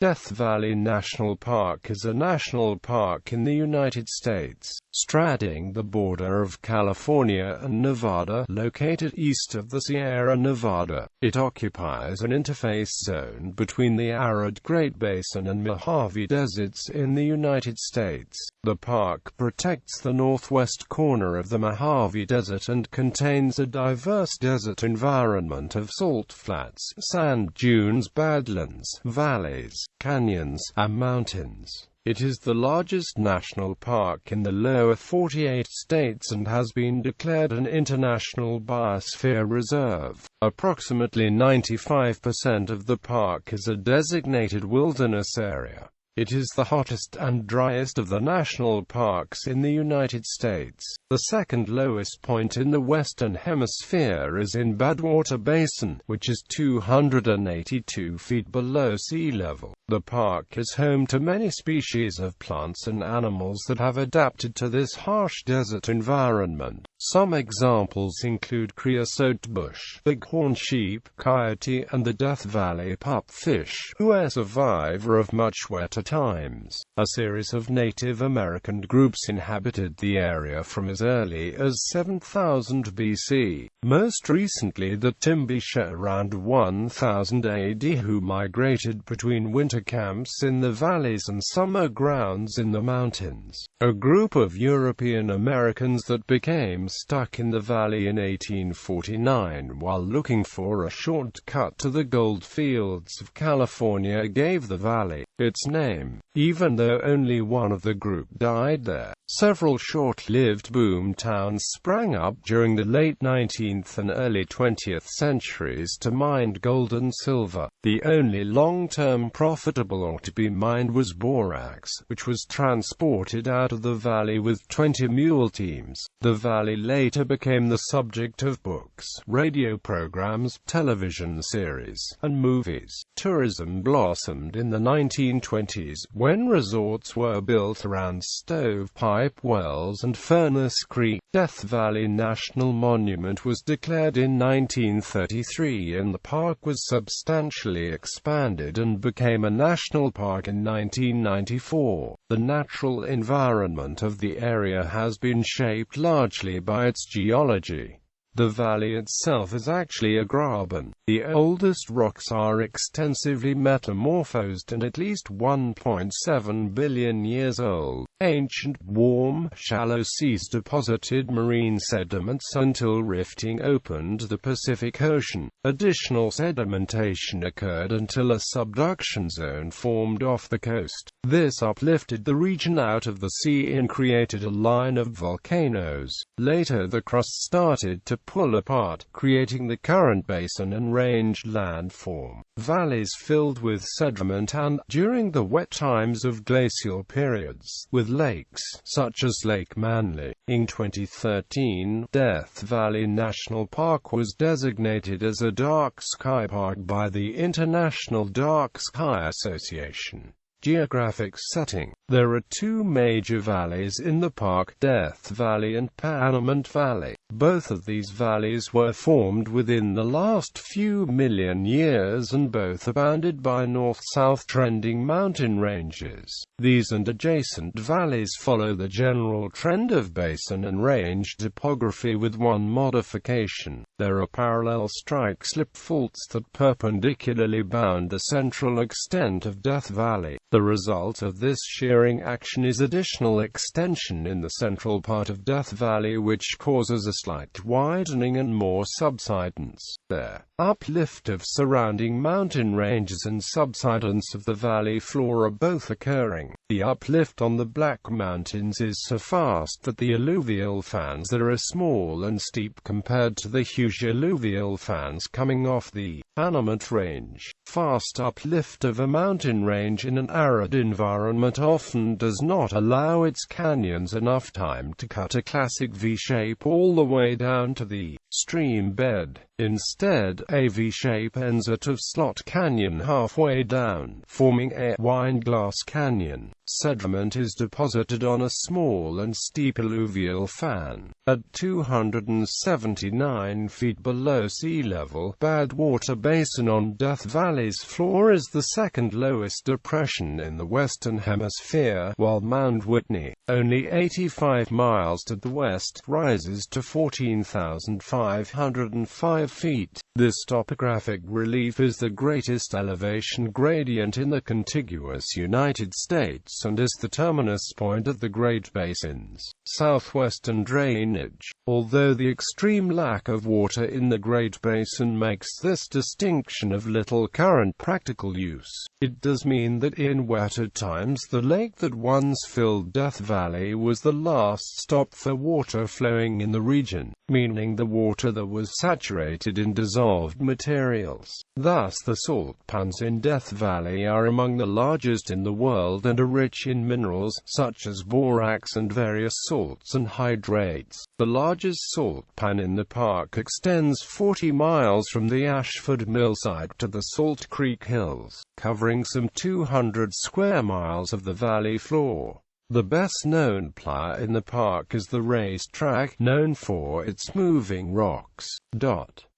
Death Valley National Park is a national park in the United States, straddling the border of California and Nevada, located east of the Sierra Nevada. It occupies an interface zone between the arid Great Basin and Mojave deserts in the United States. The park protects the northwest corner of the Mojave Desert and contains a diverse desert environment of salt flats, sand dunes, badlands, valleys, canyons, and mountains. It is the largest national park in the lower 48 states and has been declared an International Biosphere Reserve. Approximately 95% of the park is a designated wilderness area. It is the hottest and driest of the national parks in the United States. The second lowest point in the Western Hemisphere is in Badwater Basin, which is 282 feet below sea level. The park is home to many species of plants and animals that have adapted to this harsh desert environment. Some examples include creosote bush, bighorn sheep, coyote, and the Death Valley pupfish, who are a survivor of much wetter times. A series of Native American groups inhabited the area from as early as 7000 BC. Most recently the Timbisha around 1000 AD, who migrated between winter camps in the valleys and summer grounds in the mountains. A group of European Americans that became stuck in the valley in 1849 while looking for a shortcut to the gold fields of California gave the valley its name, even though only one of the group died there. Several short-lived boom towns sprang up during the late 19th and early 20th centuries to mine gold and silver. The only long-term profitable ore to be mined was borax, which was transported out of the valley with 20 mule teams. The valley later became the subject of books, radio programs, television series, and movies. Tourism blossomed in the 1920s, when resorts were built around stovepipe wells and Furnace Creek. Death Valley National Monument was declared in 1933 and the park was substantially expanded and became a national park in 1994. The natural environment of the area has been shaped largely by its geology. The valley itself is actually a graben. The oldest rocks are extensively metamorphosed and at least 1.7 billion years old. Ancient, warm, shallow seas deposited marine sediments until rifting opened the Pacific Ocean. Additional sedimentation occurred until a subduction zone formed off the coast. This uplifted the region out of the sea and created a line of volcanoes. Later the crust started to pull apart, creating the current basin and range landform. Valleys filled with sediment and, during the wet times of glacial periods, with lakes, such as Lake Manly. In 2013, Death Valley National Park was designated as a dark sky park by the International Dark Sky Association. Geographic setting. There are two major valleys in the park, Death Valley and Panamint Valley. Both of these valleys were formed within the last few million years and both are bounded by north-south trending mountain ranges. These and adjacent valleys follow the general trend of basin and range topography with one modification. There are parallel strike-slip faults that perpendicularly bound the central extent of Death Valley. The result of this shearing action is additional extension in the central part of Death Valley, which causes a slight widening and more subsidence. There, uplift of surrounding mountain ranges and subsidence of the valley floor are both occurring. The uplift on the Black Mountains is so fast that the alluvial fans there are small and steep compared to the huge alluvial fans coming off the Panamint Range. Fast uplift of a mountain range in an arid environment often does not allow its canyons enough time to cut a classic V-shape all the way down to the stream bed. Instead, a V-shape ends at of Slot Canyon halfway down, forming a wineglass canyon. Sediment is deposited on a small and steep alluvial fan. At 279 feet below sea level, Badwater Basin on Death Valley's floor is the second lowest depression in the Western Hemisphere, while Mount Whitney, only 85 miles to the west, rises to 14,505 feet. This topographic relief is the greatest elevation gradient in the contiguous United States and is the terminus point of the Great Basin's southwestern drainage. Although the extreme lack of water in the Great Basin makes this distinction of little current practical use, it does mean that in wetter times the lake that once filled Death Valley was the last stop for water flowing in the region, meaning the water that was saturated in dissolved materials. Thus the salt pans in Death Valley are among the largest in the world and are rich in minerals, such as borax and various salts and hydrates. The largest salt pan in the park extends 40 miles from the Ashford Millside to the Salt Creek Hills, covering some 200 square miles of the valley floor. The best-known playa in the park is the racetrack, known for its moving rocks.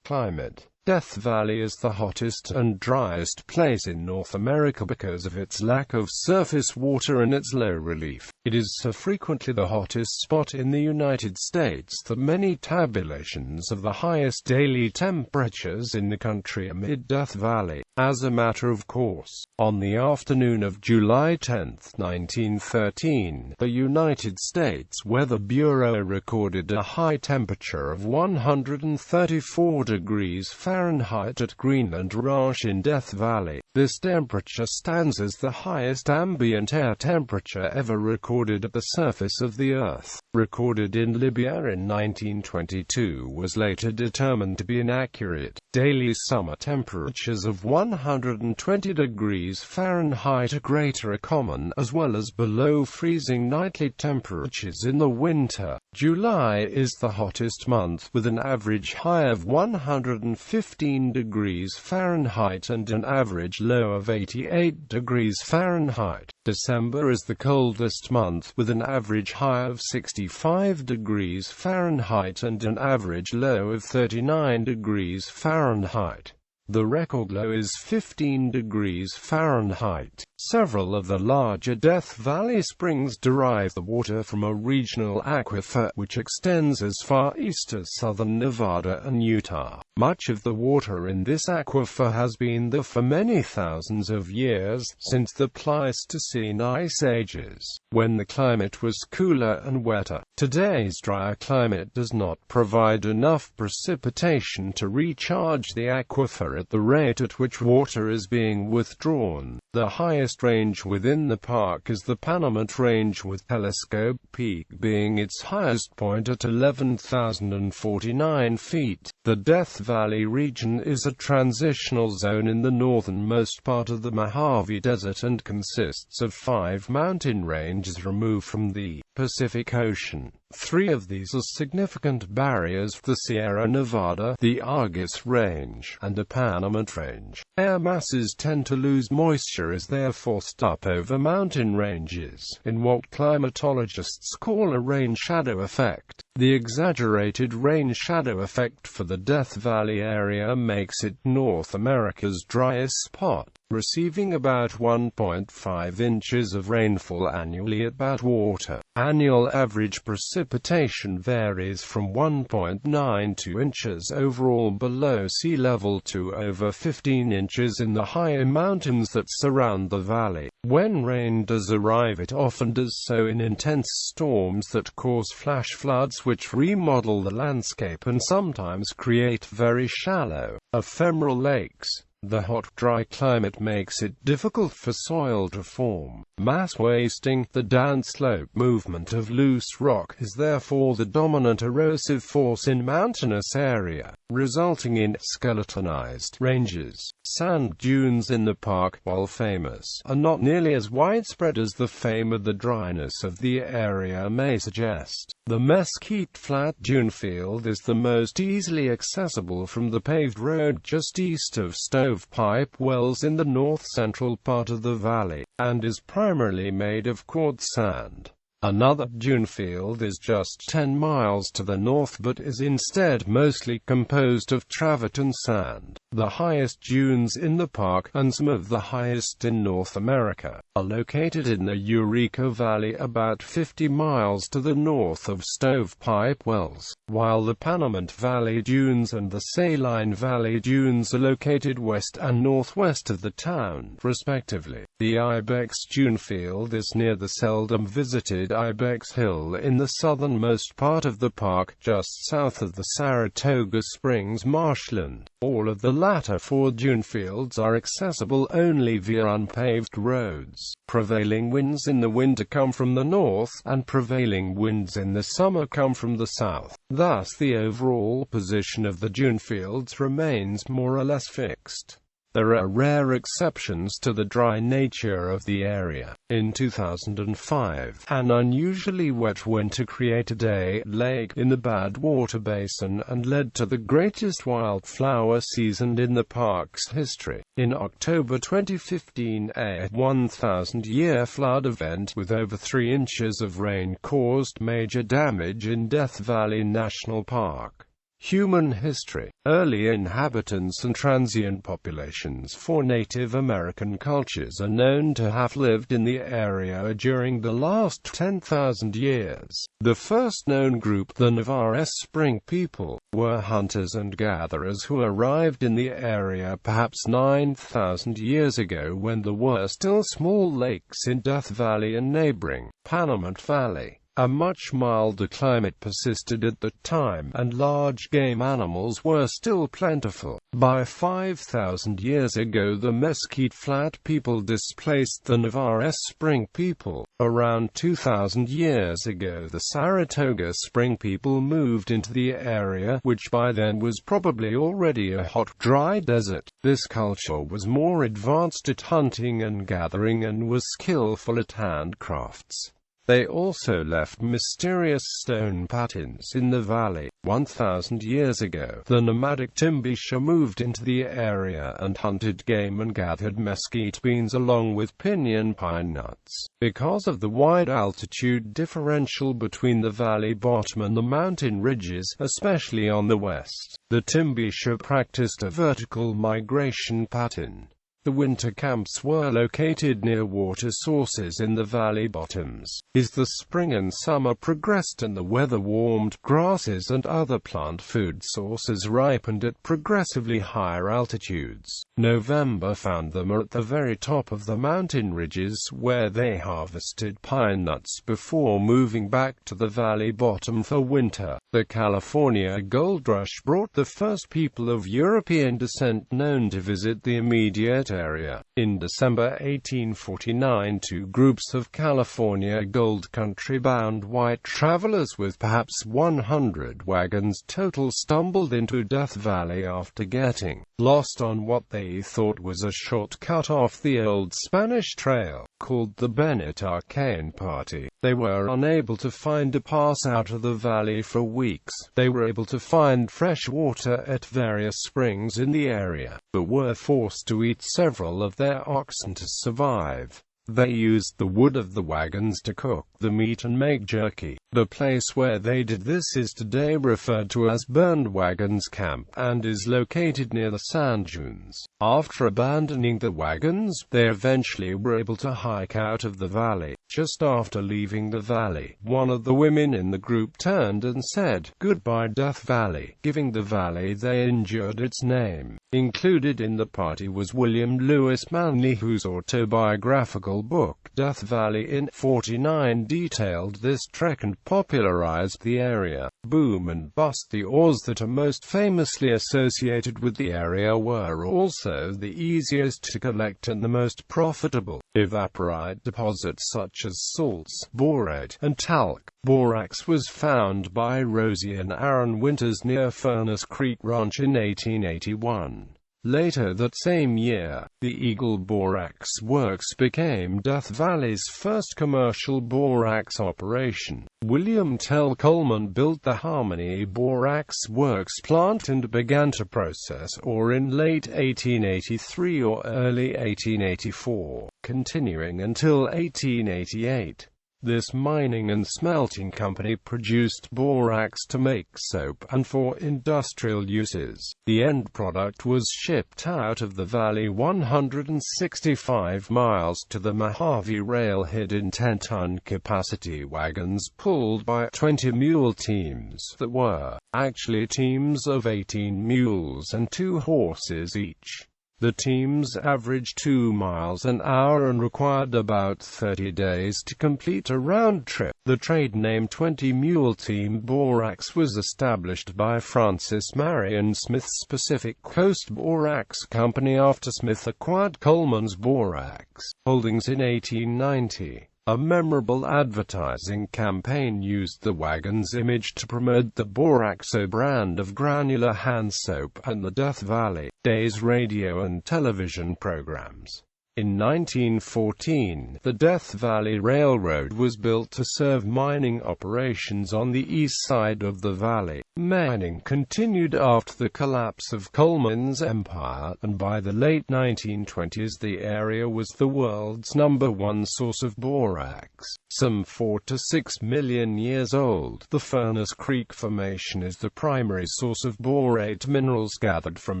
Climate. Death Valley is the hottest and driest place in North America because of its lack of surface water and its low relief. It is so frequently the hottest spot in the United States that many tabulations of the highest daily temperatures in the country are mid-Death Valley. As a matter of course, on the afternoon of July 10, 1913, the United States Weather Bureau recorded a high temperature of 134 degrees Fahrenheit at Greenland Ranch in Death Valley. This temperature stands as the highest ambient air temperature ever recorded at the surface of the Earth. Recorded in Libya in 1922 was later determined to be inaccurate. Daily summer temperatures of 120 degrees Fahrenheit or greater are common, as well as below freezing nightly temperatures in the winter. July is the hottest month, with an average high of 115 degrees Fahrenheit and an average low of 88 degrees Fahrenheit. December is the coldest month, with an average high of 65 degrees Fahrenheit and an average low of 39 degrees Fahrenheit. The record low is 15 degrees Fahrenheit. Several of the larger Death Valley springs derive the water from a regional aquifer, which extends as far east as southern Nevada and Utah. Much of the water in this aquifer has been there for many thousands of years, since the Pleistocene ice ages, when the climate was cooler and wetter. Today's drier climate does not provide enough precipitation to recharge the aquifer at the rate at which water is being withdrawn. The highest range within the park is the Panamint Range, with Telescope Peak being its highest point at 11,049 feet. The Death Valley region is a transitional zone in the northernmost part of the Mojave Desert and consists of 5 mountain ranges removed from the Pacific Ocean. 3 of these are significant barriers: the Sierra Nevada, the Argus Range, and the Panamint Range. Air masses tend to lose moisture as they are forced up over mountain ranges, in what climatologists call a rain shadow effect. The exaggerated rain shadow effect for the Death Valley area makes it North America's driest spot, receiving about 1.5 inches of rainfall annually at Badwater. Annual average precipitation varies from 1.92 inches overall below sea level to over 15 inches in the higher mountains that surround the valley. When rain does arrive, it often does so in intense storms that cause flash floods which remodel the landscape and sometimes create very shallow, ephemeral lakes. The hot, dry climate makes it difficult for soil to form. Mass wasting, the downslope movement of loose rock, is therefore the dominant erosive force in mountainous area, resulting in skeletonized ranges. Sand dunes in the park, while famous, are not nearly as widespread as the fame of the dryness of the area may suggest. The Mesquite Flat Dunefield is the most easily accessible from the paved road just east of Stovepipe Wells in the north-central part of the valley, and is primarily made of quartz sand. Another dunefield is just 10 miles to the north but is instead mostly composed of travertine sand. The highest dunes in the park, and some of the highest in North America, are located in the Eureka Valley about 50 miles to the north of Stovepipe Wells, while the Panamint Valley Dunes and the Saline Valley Dunes are located west and northwest of the town, respectively. The Ibex Dunefield is near the seldom-visited Ibex Hill in the southernmost part of the park, just south of the Saratoga Springs marshland. All of the latter four dunefields are accessible only via unpaved roads. Prevailing winds in the winter come from the north, and prevailing winds in the summer come from the south. Thus the overall position of the dunefields remains more or less fixed. There are rare exceptions to the dry nature of the area. In 2005, an unusually wet winter created a lake in the Badwater Basin and led to the greatest wildflower season in the park's history. In October 2015, a 1,000-year flood event with over 3 inches of rain caused major damage in Death Valley National Park. Human history. Early inhabitants and transient populations for Native American cultures are known to have lived in the area during the last 10,000 years. The first known group, the Navarre Spring people, were hunters and gatherers who arrived in the area perhaps 9,000 years ago when there were still small lakes in Death Valley and neighboring Panamint Valley. A much milder climate persisted at the time, and large game animals were still plentiful. By 5,000 years ago, the Mesquite Flat people displaced the Navarre Spring people. Around 2,000 years ago, the Saratoga Spring people moved into the area, which by then was probably already a hot, dry desert. This culture was more advanced at hunting and gathering and was skillful at handcrafts. They also left mysterious stone patterns in the valley. 1,000 years ago, the nomadic Timbisha moved into the area and hunted game and gathered mesquite beans along with pinyon pine nuts. Because of the wide altitude differential between the valley bottom and the mountain ridges, especially on the west, the Timbisha practiced a vertical migration pattern. The winter camps were located near water sources in the valley bottoms. As the spring and summer progressed and the weather warmed, grasses and other plant food sources ripened at progressively higher altitudes. November found them at the very top of the mountain ridges, where they harvested pine nuts before moving back to the valley bottom for winter. The California gold rush brought the first people of European descent known to visit the immediate area. In December 1849, 2 groups of California gold country-bound white travelers with perhaps 100 wagons total stumbled into Death Valley after getting lost on what they thought was a shortcut off the old Spanish trail, called the Bennett Arcane Party. They were unable to find a pass out of the valley for weeks. They were able to find fresh water at various springs in the area, but were forced to eat several of their oxen to survive. They used the wood of the wagons to cook the meat and make jerky. The place where they did this is today referred to as Burned Wagons Camp, and is located near the sand dunes. After abandoning the wagons, they eventually were able to hike out of the valley. Just after leaving the valley, one of the women in the group turned and said, "Goodbye Death Valley," giving the valley they endured its name. Included in the party was William Lewis Manley, whose autobiographical book, Death Valley in '49, detailed this trek and popularized the area. Boom and bust. The ores that are most famously associated with the area were also the easiest to collect and the most profitable. Evaporite deposits such as salts, borate, and talc. Borax was found by Rosie and Aaron Winters near Furnace Creek Ranch in 1881. Later that same year, the Eagle Borax Works became Death Valley's first commercial borax operation. William Tell Coleman built the Harmony Borax Works plant and began to process ore in late 1883 or early 1884, continuing until 1888. This mining and smelting company produced borax to make soap and for industrial uses. The end product was shipped out of the valley 165 miles to the Mojave railhead in 10-ton capacity wagons pulled by 20 mule teams that were actually teams of 18 mules and 2 horses each. The teams averaged 2 miles an hour and required about 30 days to complete a round trip. The trade name 20 Mule Team Borax was established by Francis Marion Smith's Pacific Coast Borax Company after Smith acquired Coleman's Borax holdings in 1890. A memorable advertising campaign used the wagon's image to promote the Boraxo brand of granular hand soap and the Death Valley Days radio and television programs. In 1914, the Death Valley Railroad was built to serve mining operations on the east side of the valley. Mining continued after the collapse of Coleman's empire, and by the late 1920s the area was the world's #1 source of borax. Some 4 to 6 million years old, the Furnace Creek Formation is the primary source of borate minerals gathered from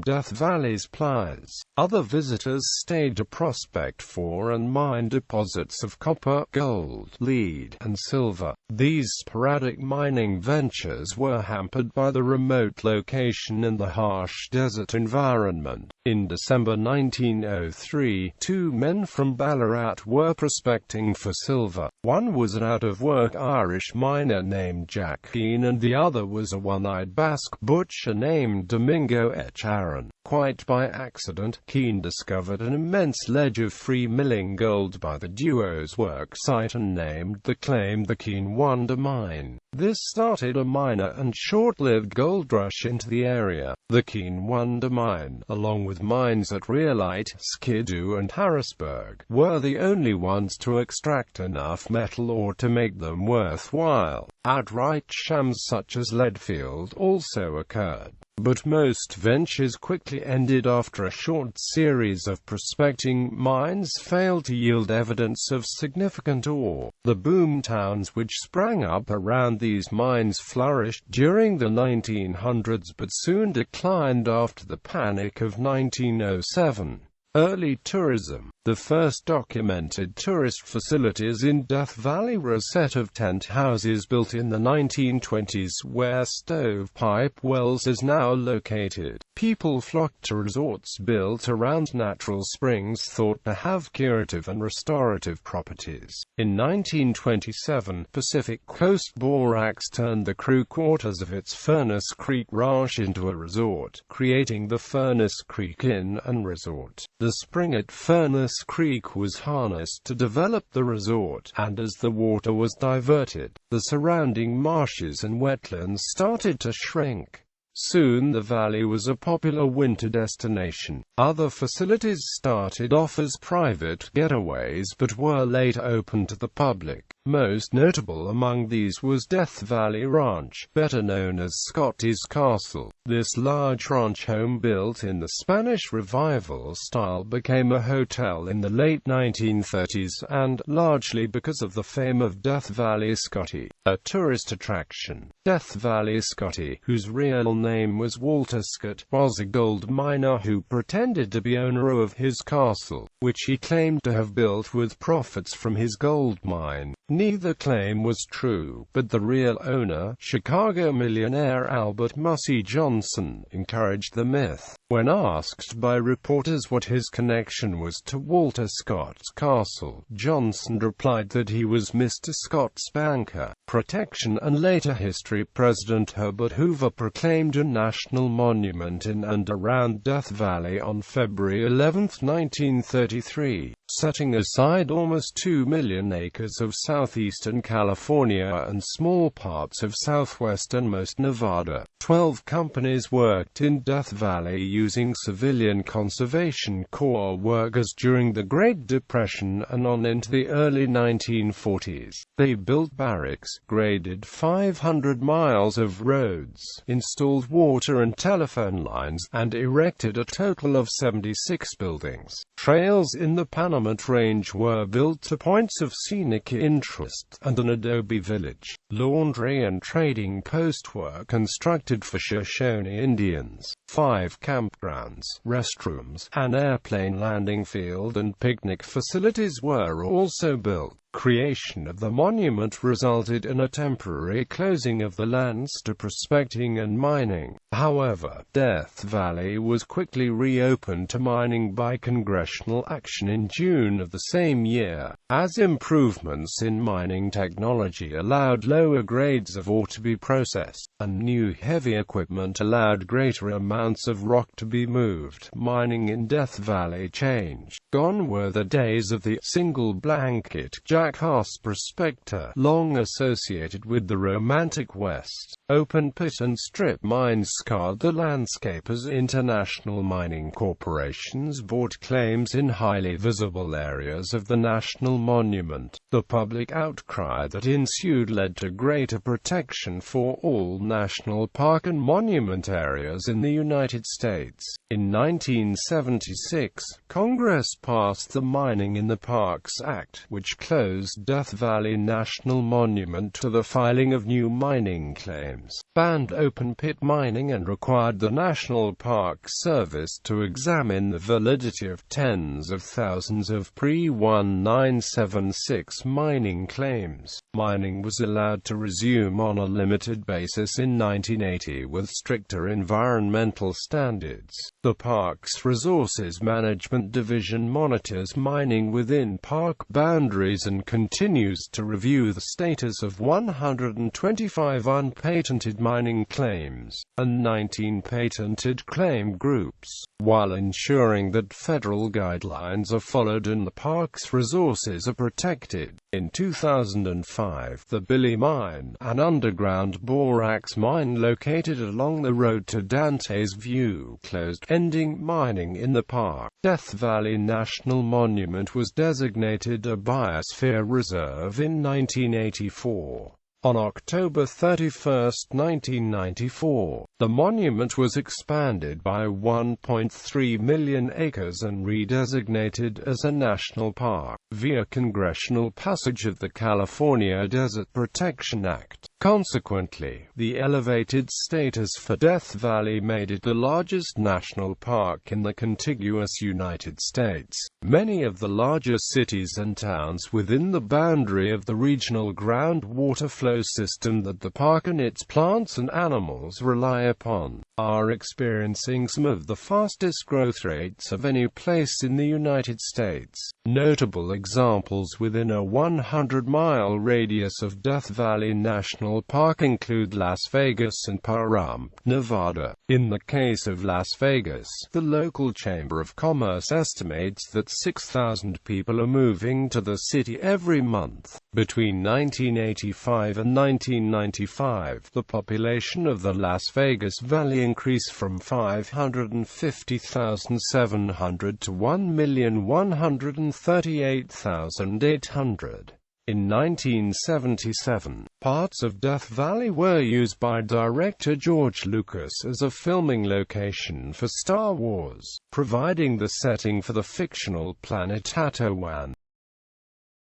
Death Valley's pliers. Other visitors stayed to prospect for and mine deposits of copper, gold, lead, and silver. These sporadic mining ventures were hampered by the remote location and the harsh desert environment. In December 1903, 2 men from Ballarat were prospecting for silver. One was an out-of-work Irish miner named Jack Keane and the other was a one-eyed Basque butcher named Domingo Echaran. Quite by accident, Keane discovered an immense ledge of free milling gold by the duo's work site and named the claim the Keane Wonder Mine. This started a minor and short-lived gold rush into the area. The Keane Wonder Mine, along with mines at Rhyolite, Skidoo and Harrisburg, were the only ones to extract enough metal ore to make them worthwhile. Outright shams such as Leadfield also occurred. But most ventures quickly ended after a short series of prospecting mines failed to yield evidence of significant ore. The boom towns which sprang up around these mines flourished during the 1900s but soon declined after the Panic of 1907. Early tourism. The first documented tourist facilities in Death Valley were a set of tent houses built in the 1920s where Stovepipe Wells is now located. People flocked to resorts built around natural springs thought to have curative and restorative properties. In 1927, Pacific Coast Borax turned the crew quarters of its Furnace Creek Ranch into a resort, creating the Furnace Creek Inn and Resort. The spring at Furnace Creek was harnessed to develop the resort, and as the water was diverted, the surrounding marshes and wetlands started to shrink. Soon the valley was a popular winter destination. Other facilities started off as private getaways but were later open to the public. Most notable among these was Death Valley Ranch, better known as Scotty's Castle. This large ranch home built in the Spanish Revival style became a hotel in the late 1930s and, largely because of the fame of Death Valley Scotty, a tourist attraction. Death Valley Scotty, whose real name was Walter Scott, was a gold miner who pretended to be owner of his castle, which he claimed to have built with profits from his gold mine. Neither claim was true, but the real owner, Chicago millionaire Albert Mussey Johnson, encouraged the myth. When asked by reporters what his connection was to Walter Scott's castle, Johnson replied that he was Mr. Scott's banker. Protection and later history. President Herbert Hoover proclaimed a national monument in and around Death Valley on February 11, 1933. setting aside almost 2 million acres of southeastern California and small parts of southwesternmost Nevada. 12 companies worked in Death Valley using civilian Conservation Corps workers during the Great Depression and on into the early 1940s. They built barracks, graded 500 miles of roads, installed water and telephone lines, and erected a total of 76 buildings. Trails in the Panamint Range were built to points of scenic interest, and an adobe village, laundry and trading post were constructed for Shoshone Indians. 5 campgrounds, restrooms, an airplane landing field and picnic facilities were also built. Creation of the monument resulted in a temporary closing of the lands to prospecting and mining. However, Death Valley was quickly reopened to mining by congressional action in June of the same year, as improvements in mining technology allowed lower grades of ore to be processed, and new heavy equipment allowed greater amounts of rock to be moved. Mining in Death Valley changed. Gone were the days of the single blanket jackass prospector, long associated with the Romantic West. Open pit and strip mines scarred the landscape as international mining corporations bought claims in highly visible areas of the national monument. The public outcry that ensued led to greater protection for all national park and monument areas in the United States. In 1976, Congress passed the Mining in the Parks Act, which closed Death Valley National Monument to the filing of new mining claims, banned open-pit mining and required the National Park Service to examine the validity of tens of thousands of pre-1976 mining claims. Mining was allowed to resume on a limited basis in 1980 with stricter environmental standards. The Parks Resources Management Division monitors mining within park boundaries and continues to review the status of 125 unpatented mining claims, and 19 patented claim groups, while ensuring that federal guidelines are followed and the park's resources are protected. In 2005, the Billy Mine, an underground borax mine located along the road to Dante's View, closed, ending mining in the park. Death Valley National Monument was designated a Biosphere Reserve in 1984. On October 31, 1994, the monument was expanded by 1.3 million acres and redesignated as a national park, via congressional passage of the California Desert Protection Act. Consequently, the elevated status for Death Valley made it the largest national park in the contiguous United States. Many of the larger cities and towns within the boundary of the regional groundwater flow system that the park and its plants and animals rely upon are experiencing some of the fastest growth rates of any place in the United States. Notable examples within a 100-mile radius of Death Valley National Park include Las Vegas and Pahrump, Nevada. In the case of Las Vegas, the local Chamber of Commerce estimates that 6,000 people are moving to the city every month. Between 1985 and 1995, the population of the Las Vegas Valley increased from 550,700 to 1,138,800. In 1977, parts of Death Valley were used by director George Lucas as a filming location for Star Wars, providing the setting for the fictional planet Tatooine.